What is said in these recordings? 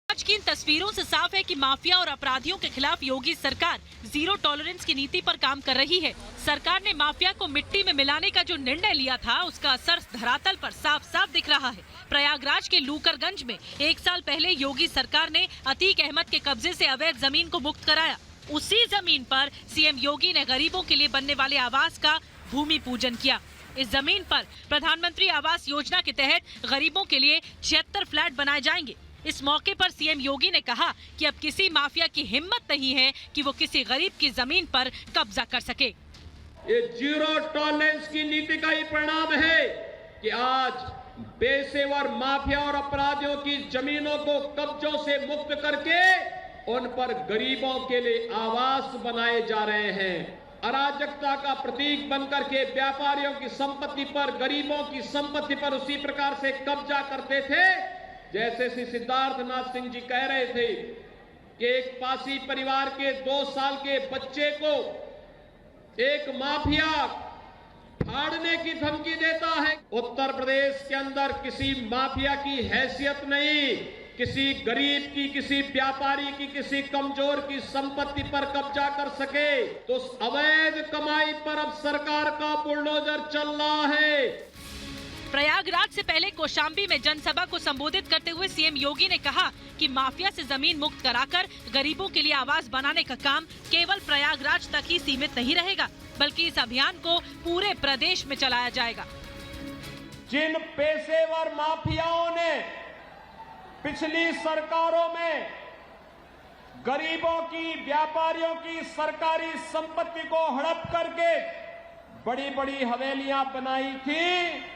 आज की इन तस्वीरों से साफ है कि माफिया और अपराधियों के खिलाफ योगी सरकार जीरो टॉलरेंस की नीति पर काम कर रही है। सरकार ने माफिया को मिट्टी में मिलाने का जो निर्णय लिया था, उसका असर धरातल पर साफ साफ दिख रहा है। प्रयागराज के लूकरगंज में 1 साल पहले योगी सरकार ने अतीक अहमद के कब्जे से अवैध जमीन को मुक्त कराया। उसी जमीन पर सीएम योगी ने गरीबों के लिए बनने वाले आवास का भूमि पूजन किया। इस जमीन पर प्रधानमंत्री आवास योजना के तहत गरीबों के लिए 76 फ्लैट बनाए जाएंगे। इस मौके पर सीएम योगी ने कहा कि अब किसी माफिया की हिम्मत नहीं है कि वो किसी गरीब की जमीन पर कब्जा कर सके। ये जीरो टॉलरेंस की नीति का ही परिणाम है कि आज पेशेवर माफिया और अपराधियों की जमीनों को कब्जों से मुक्त करके उन पर गरीबों के लिए आवास बनाए जा रहे हैं। अराजकता का प्रतीक बनकर के व्यापारियों की संपत्ति पर, गरीबों की संपत्ति पर उसी प्रकार से कब्जा करते थे जैसे श्री सिद्धार्थनाथ सिंह जी कह रहे थे कि एक पासी परिवार के 2 साल के बच्चे को एक माफिया फाड़ने की धमकी देता है। उत्तर प्रदेश के अंदर किसी माफिया की हैसियत नहीं, किसी गरीब की, किसी व्यापारी की, किसी कमजोर की संपत्ति पर कब्जा कर सके। तो उस अवैध कमाई पर अब सरकार का बुलडोजर चल रहा है। प्रयागराज से पहले कौशाम्बी में जनसभा को संबोधित करते हुए सीएम योगी ने कहा कि माफिया से जमीन मुक्त कराकर गरीबों के लिए आवास बनाने का काम केवल प्रयागराज तक ही सीमित नहीं रहेगा, बल्कि इस अभियान को पूरे प्रदेश में चलाया जाएगा। जिन पेशेवर माफियाओं ने पिछली सरकारों में गरीबों की, व्यापारियों की सरकारी संपत्ति को हड़प करके बड़ी बड़ी हवेलियां बनाई थी,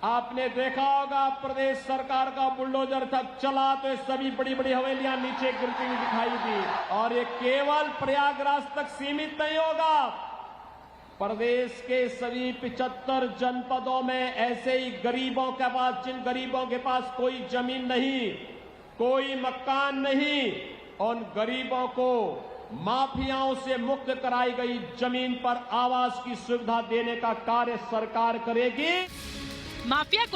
आपने देखा होगा प्रदेश सरकार का बुलडोजर तक चला तो ये सभी बड़ी बड़ी हवेलियां नीचे गिरती हुई दिखाई दी। और ये केवल प्रयागराज तक सीमित नहीं होगा, प्रदेश के सभी 75 जनपदों में ऐसे ही गरीबों के पास, जिन गरीबों के पास कोई जमीन नहीं, कोई मकान नहीं, उन गरीबों को माफियाओं से मुक्त कराई गई जमीन पर आवास की सुविधा देने का कार्य सरकार करेगी। माफिया को